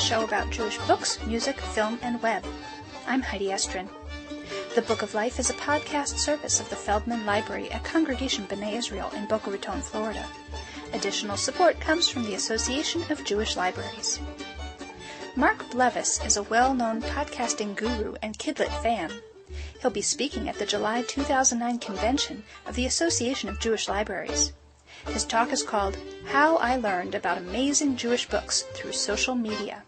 show about Jewish books, music, film, and web. I'm Heidi Estrin. The Book of Life is a podcast service of the Feldman Library at Congregation B'nai Israel in Boca Raton, Florida. Additional support comes from the Association of Jewish Libraries. Mark Blevis is a well-known podcasting guru and Kidlit fan. He'll be speaking at the July 2009 convention of the Association of Jewish Libraries. His talk is called How I Learned About Amazing Jewish Books Through Social Media.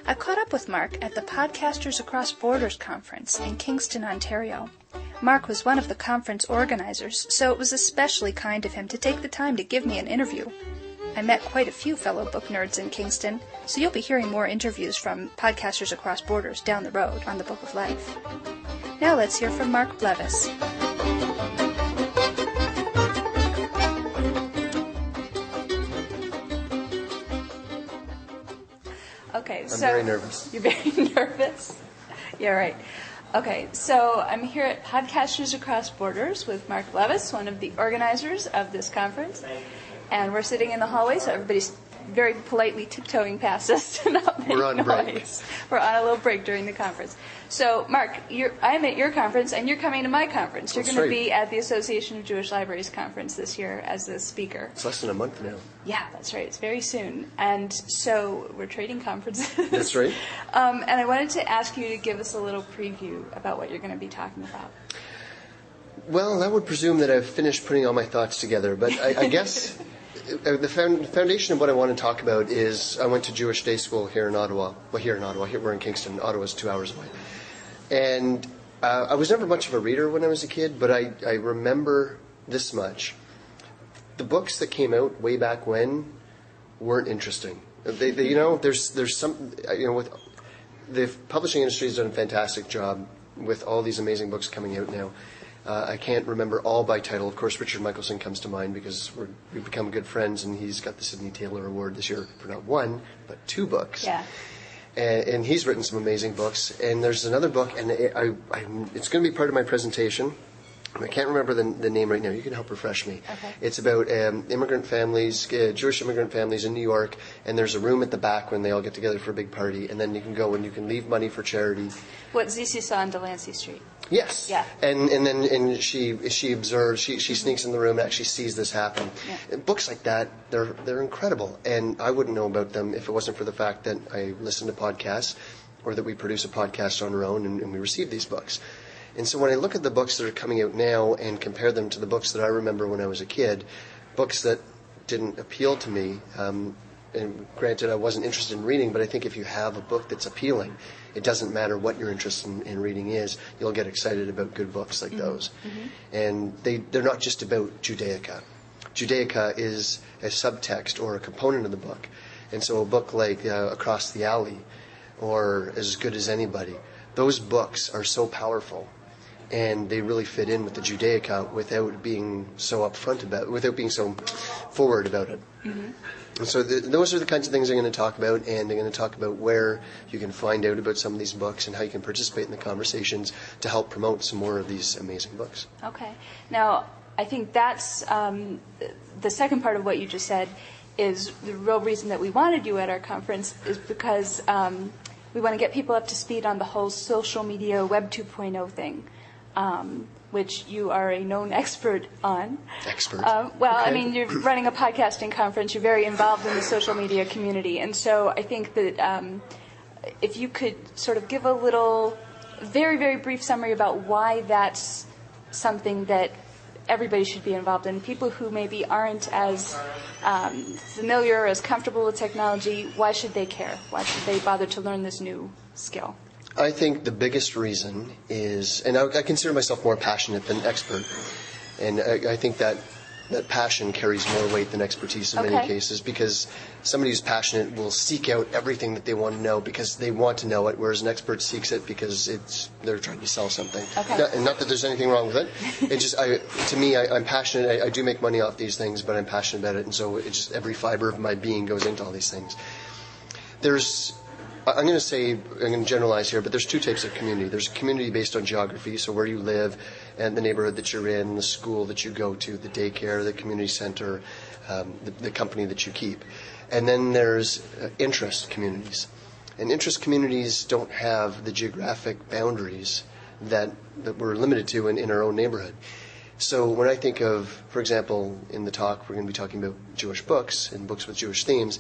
I caught up with Mark at the Podcasters Across Borders conference in Kingston, Ontario. Mark was one of the conference organizers, so it was especially kind of him to take the time to give me an interview. I met quite a few fellow book nerds in Kingston, so you'll be hearing more interviews from Podcasters Across Borders down the road on the Book of Life. Now let's hear from Mark Blevis. Okay, so... I'm very nervous. You're very nervous? Yeah, right. Okay, so I'm here at Podcasters Across Borders with Mark Blevis, one of the organizers of this conference. And we're sitting in the hallway, so everybody's very politely tiptoeing past us to not make We're on noise. break. We're on a little break during the conference. So, Mark, I'm at your conference, and you're coming to my conference. You're That's going to right. be at the Association of Jewish Libraries conference this year as a speaker. It's less than a month now. Yeah, that's right. It's very soon. And so we're trading conferences. That's right. And I wanted to ask you to give us a little preview about what you're going to be talking about. Well, that would presume that I've finished putting all my thoughts together, but I guess the foundation of what I want to talk about is I went to Jewish day school here in Ottawa. Well, here we're in Kingston. Ottawa's 2 hours away. And I was never much of a reader when I was a kid, but I remember this much. The books that came out way back when weren't interesting. There's some, with the publishing industry has done a fantastic job with all these amazing books coming out now. I can't remember all by title. Of course, Richard Michelson comes to mind because we've become good friends, and he's got the Sidney Taylor Award this year for not one, but 2 books. Yeah. And he's written some amazing books. And there's another book, and it's going to be part of my presentation. I can't remember the name right now. You can help refresh me. Okay. It's about immigrant families, Jewish immigrant families in New York, and there's a room at the back when they all get together for a big party, and then you can go and you can leave money for charity. What Zizi saw on Delancey Street. Yes. Yeah. And then she observes, she sneaks in the room and actually sees this happen. Yeah. Books like that, they're incredible, and I wouldn't know about them if it wasn't for the fact that I listen to podcasts, or that we produce a podcast on our own and we receive these books. And so when I look at the books that are coming out now and compare them to the books that I remember when I was a kid, books that didn't appeal to me, and granted I wasn't interested in reading, but I think if you have a book that's appealing, it doesn't matter what your interest in reading is, you'll get excited about good books like those. Mm-hmm. And they're not just about Judaica. Judaica is a subtext or a component of the book. And so a book like Across the Alley or As Good as Anybody, those books are so powerful. And they really fit in with the Judaica without being so upfront about it, without being so forward about it. Mm-hmm. And so those are the kinds of things I'm going to talk about, and I'm going to talk about where you can find out about some of these books and how you can participate in the conversations to help promote some more of these amazing books. Okay. Now, I think that's the second part of what you just said is the real reason that we wanted you at our conference is because we want to get people up to speed on the whole social media Web 2.0 thing. Which you are a known expert on. Expert. Well, Okay. I mean, you're running a podcasting conference. You're very involved in the social media community. And so I think that if you could sort of give a little, very, very brief summary about why that's something that everybody should be involved in. People who maybe aren't as familiar, as comfortable with technology, why should they care? Why should they bother to learn this new skill? I think the biggest reason is, and I consider myself more passionate than expert, and I think that passion carries more weight than expertise in many cases, because somebody who's passionate will seek out everything that they want to know because they want to know it, whereas an expert seeks it because they're trying to sell something. Okay. And not that there's anything wrong with it. It just, to me, I'm passionate. I do make money off these things, but I'm passionate about it, and so it's just every fiber of my being goes into all these things. I'm going to generalize here, but there's 2 types of community. There's a community based on geography, so where you live and the neighborhood that you're in, the school that you go to, the daycare, the community center, the company that you keep. And then there's interest communities. And interest communities don't have the geographic boundaries that we're limited to in our own neighborhood. So when I think of, for example, in the talk, we're going to be talking about Jewish books and books with Jewish themes.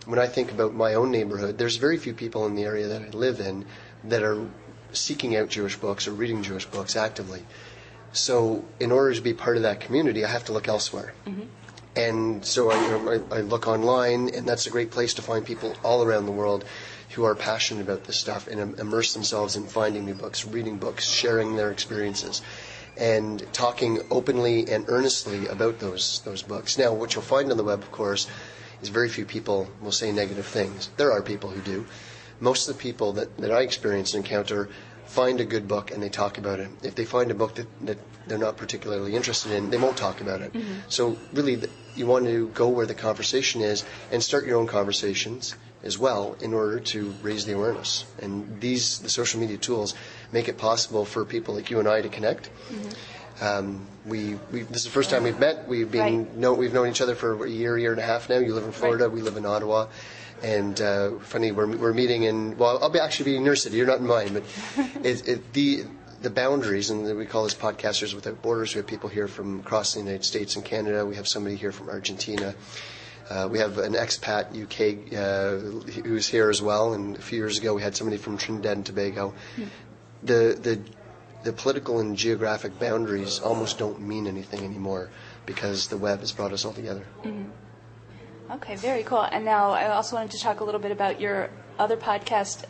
When I think about my own neighborhood, there's very few people in the area that I live in that are seeking out Jewish books or reading Jewish books actively. So in order to be part of that community, I have to look elsewhere. Mm-hmm. And so I look online, and that's a great place to find people all around the world who are passionate about this stuff and immerse themselves in finding new books, reading books, sharing their experiences, and talking openly and earnestly about those books. Now, what you'll find on the web, of course, is very few people will say negative things. There are people who do. Most of the people that I experience and encounter find a good book and they talk about it. If they find a book that they're not particularly interested in, they won't talk about it. Mm-hmm. So really, you want to go where the conversation is and start your own conversations as well in order to raise the awareness. And the social media tools make it possible for people like you and I to connect. Mm-hmm. This is the first time we've met. We've known each other for a year and a half now. You live in Florida. Right. We live in Ottawa. And funny, we're meeting in. Well, I'll actually be in your city. You're not in mine, but the boundaries, and we call this Podcasters Without Borders. We have people here from across the United States and Canada. We have somebody here from Argentina. We have an expat UK who's here as well. And a few years ago, we had somebody from Trinidad and Tobago. Mm. The political and geographic boundaries almost don't mean anything anymore because the web has brought us all together. Mm-hmm. Okay, very cool. And now I also wanted to talk a little bit about your other podcast.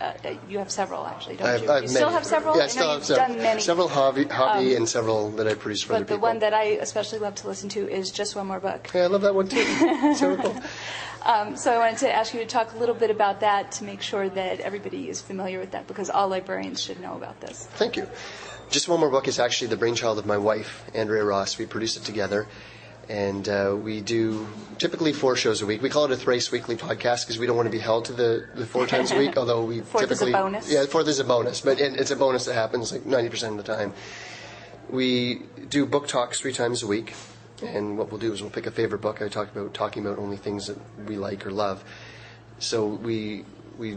You have several, actually, don't you? You still have several? Yeah, I still have several. Done many. Several hobby and several that I produce for other people. But the one that I especially love to listen to is Just One More Book. Yeah, I love that one too. It's so cool. So I wanted to ask you to talk a little bit about that to make sure that everybody is familiar with that, because all librarians should know about this. Thank you. Just One More Book is actually the brainchild of my wife, Andrea Ross. We produce it together. And we do typically 4 shows a week. We call it a thrice weekly podcast because we don't want to be held to the 4 times a week, although we fourth typically... is a bonus. Yeah, 4th is a bonus, but it's a bonus that happens like 90% of the time. We do book talks 3 times a week, and what we'll do is we'll pick a favorite book. I talk about talking about only things that we like or love. So we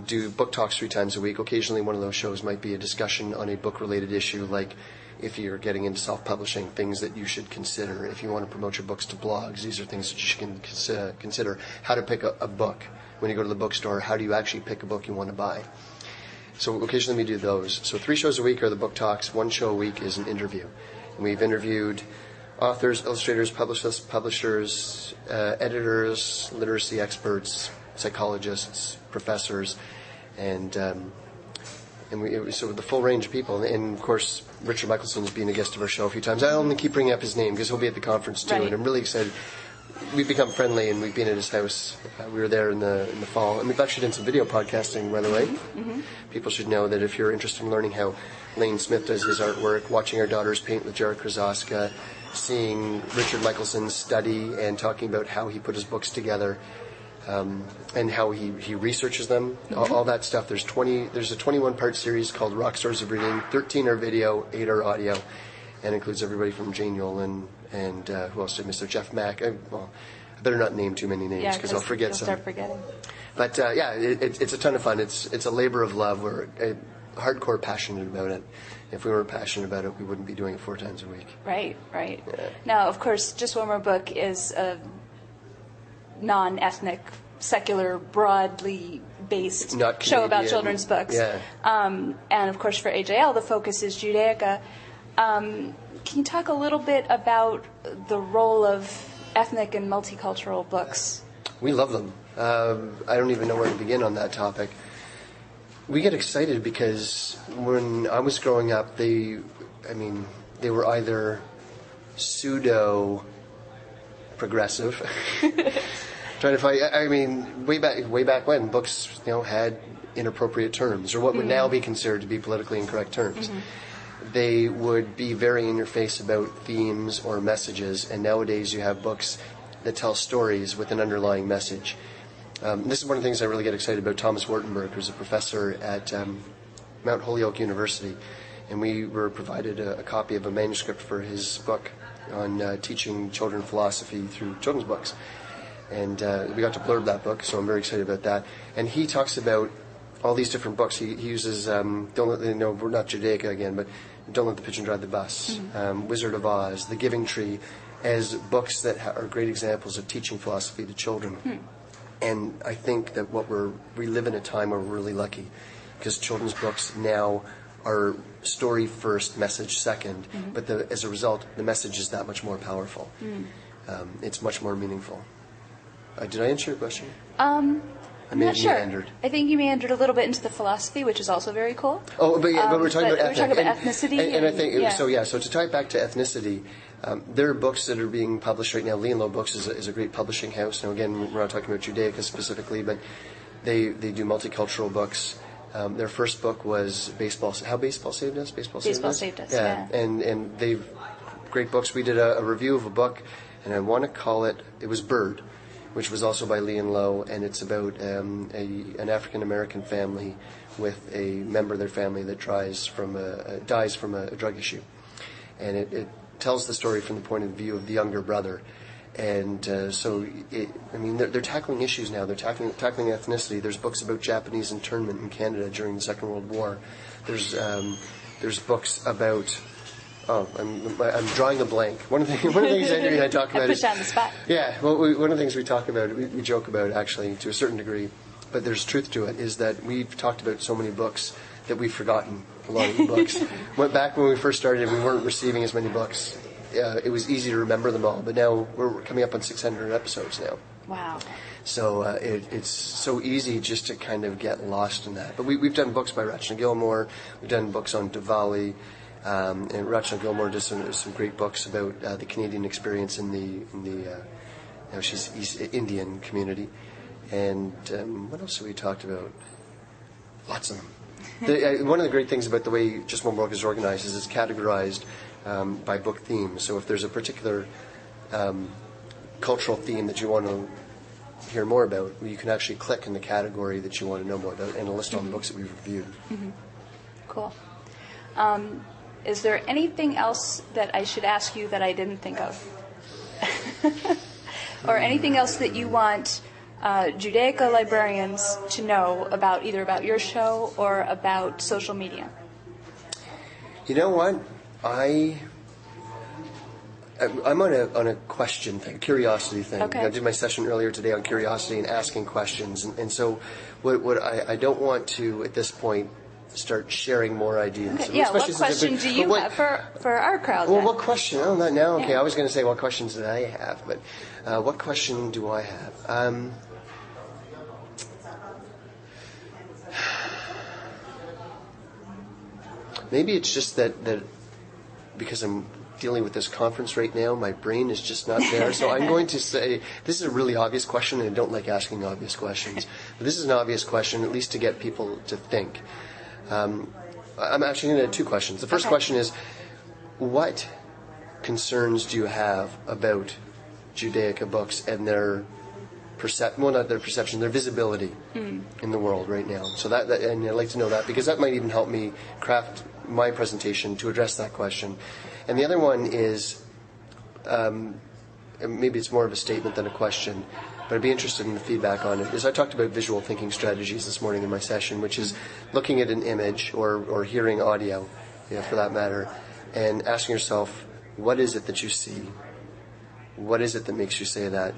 do book talks 3 times a week. Occasionally one of those shows might be a discussion on a book-related issue, like if you're getting into self-publishing, things that you should consider. If you want to promote your books to blogs, these are things that you should consider. How to pick a book. When you go to the bookstore, how do you actually pick a book you want to buy? So occasionally we do those. So 3 shows a week are the book talks. 1 show a week is an interview. And we've interviewed authors, illustrators, publishers, editors, literacy experts, psychologists, professors, and so the full range of people. And of course, Richard Michelson's been a guest of our show a few times. I only keep bringing up his name because he'll be at the conference too, right. And I'm really excited. We've become friendly, and we've been at his house. We were there in the fall, and we've actually done some video podcasting, by the way. Mm-hmm. People should know that if you're interested in learning how Lane Smith does his artwork, watching our daughters paint with Jared Krasaska, seeing Richard Michelson study and talking about how he put his books together, and how he researches them, mm-hmm. all that stuff. There's a 21-part series called Rock Stars of Reading. 13 are video, 8 are audio, and includes everybody from Jane Yolen and who else did I miss there? Jeff Mack. I better not name too many names because I'll forget some. Start forgetting. But it's a ton of fun. It's a labor of love. We're hardcore passionate about it. If we weren't passionate about it, we wouldn't be doing it 4 times a week. Right. Yeah. Now, of course, Just One More Book is a non-ethnic, secular, broadly based show about children's books. Yeah. And of course, for AJL, the focus is Judaica. Can you talk a little bit about the role of ethnic and multicultural books? We love them. I don't even know where to begin on that topic. We get excited because when I was growing up, they were either pseudo progressive. Trying to find. Way back when books, had inappropriate terms, or what would now be considered to be politically incorrect terms. Mm-hmm. They would be very in your face about themes or messages, and nowadays you have books that tell stories with an underlying message. This is one of the things I really get excited about. Thomas Wartenberg, who's a professor at Mount Holyoke University, and we were provided a copy of a manuscript for his book on teaching children philosophy through children's books. And we got to blurb that book, so I'm very excited about that. And he talks about all these different books. He uses, don't let they know, we're not Judaica again, but Don't Let the Pigeon Drive the Bus, Wizard of Oz, The Giving Tree, as books that are great examples of teaching philosophy to children. And I think that we live in a time where we're really lucky, because children's books now are story first, message second, but as a result, the message is that much more powerful. It's much more meaningful. Did I answer your question? I'm not sure. Meandered. I think you meandered a little bit into the philosophy, which is also very cool. Oh, but we're talking about ethnicity. And I think, so to tie it back to ethnicity, there are books that are being published right now. Lee and Low Books is a great publishing house. Now, again, we're not talking about Judaica specifically, but they do multicultural books. Their first book was How Baseball Saved Us? Baseball Saved Us, yeah. And they've great books. We did a review of a book, and I want to call it was Bird, which was also by Lee and Low, and it's about an African-American family with a member of their family that dies from a drug issue. And it tells the story from the point of view of the younger brother. And they're tackling issues now. They're tackling ethnicity. There's books about Japanese internment in Canada during the Second World War. There's books about... Oh, I'm drawing a blank. One of the things Andrew and I talk about is... I put you on the spot. Yeah, well, one of the things we talk about, we joke about actually to a certain degree, but there's truth to it, is that we've talked about so many books that we've forgotten a lot of the books. Back when we first started, we weren't receiving as many books. It was easy to remember them all, but now we're coming up on 600 episodes now. Wow. So it's so easy just to kind of get lost in that. But we've done books by Rachna Gilmore. We've done books on Diwali. And Rachna Gilmore does some great books about the Canadian experience in the she's East Indian community. And what else have we talked about? Lots of them. One of the great things about the way Just One Book is organized is it's categorized by book theme. So if there's a particular cultural theme that you want to hear more about, you can actually click in the category that you want to know more about, and it'll list all the books that we've reviewed. Cool. Is there anything else that I should ask you that I didn't think of? Or anything else that you want Judaica librarians to know about, either about your show or about social media? You know what? I'm on a question thing, curiosity thing. Okay. I did my session earlier today on curiosity and asking questions, and so what I don't want to at this point start sharing more ideas. Okay. Yeah. What question do you have for our crowd? Well, then? what question? Oh, not now. Okay, yeah. I was going to say what questions did I have, but what question do I have? Maybe it's just that because I'm dealing with this conference right now, my brain is just not there. So I'm going to say, this is a really obvious question, and I don't like asking obvious questions. But this is an obvious question, at least to get people to think. I'm actually going to have two questions. The first question is, what concerns do you have about Judaica books and their their visibility in the world right now? So that and I'd like to know that, because that might even help me craft my presentation to address that question. And the other one is, maybe it's more of a statement than a question, but I'd be interested in the feedback on it. Is I talked about visual thinking strategies this morning in my session, which is looking at an image or hearing audio, for that matter, and asking yourself, what is it that you see? What is it that makes you say that?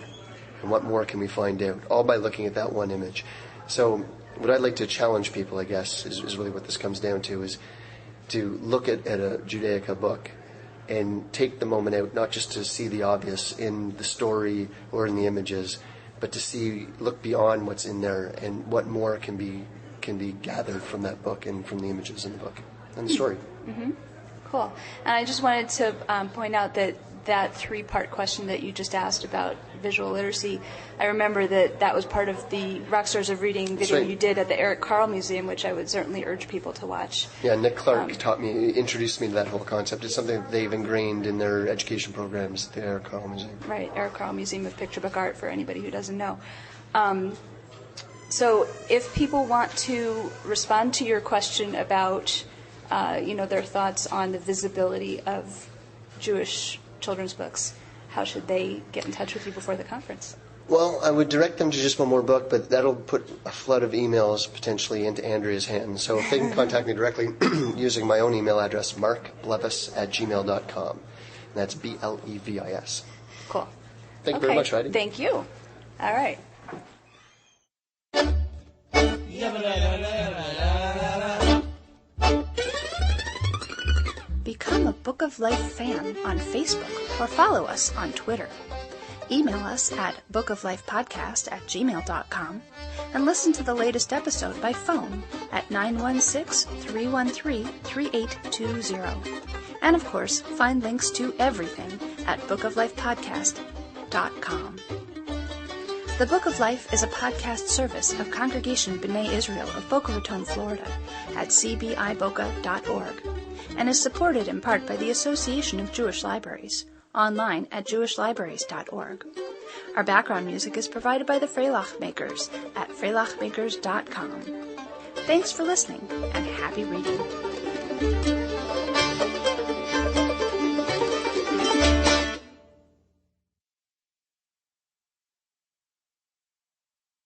And what more can we find out? All by looking at that one image. So what I'd like to challenge people, I guess, is really what this comes down to, is to look at a Judaica book and take the moment out, not just to see the obvious in the story or in the images, but to look beyond what's in there and what more can be gathered from that book and from the images in the book and the story. Mm-hmm. Cool. And I just wanted to point out that three-part question that you just asked about visual literacy, I remember that was part of the Rockstars of Reading video you did at the Eric Carle Museum, which I would certainly urge people to watch. Yeah, Nick Clark introduced me to that whole concept. It's something that they've ingrained in their education programs at the Eric Carle Museum. Right, Eric Carle Museum of Picture Book Art, for anybody who doesn't know. So if people want to respond to your question about their thoughts on the visibility of Jewish children's books, how should they get in touch with you before the conference? Well, I would direct them to just one more book, but that'll put a flood of emails potentially into Andrea's hands. So if they can contact me directly using my own email address, markblevis@gmail.com. And that's Blevis. Cool. Thank you very much, Heidi. Thank you. All right. Become a Book of Life fan on Facebook or follow us on Twitter. Email us at bookoflifepodcast@gmail.com and listen to the latest episode by phone at 916-313-3820. And of course, find links to everything at bookoflifepodcast.com. The Book of Life is a podcast service of Congregation B'nai Israel of Boca Raton, Florida at cbiboca.org and is supported in part by the Association of Jewish Libraries, online at jewishlibraries.org. Our background music is provided by the Freilach Makers at freilachmakers.com. Thanks for listening and happy reading.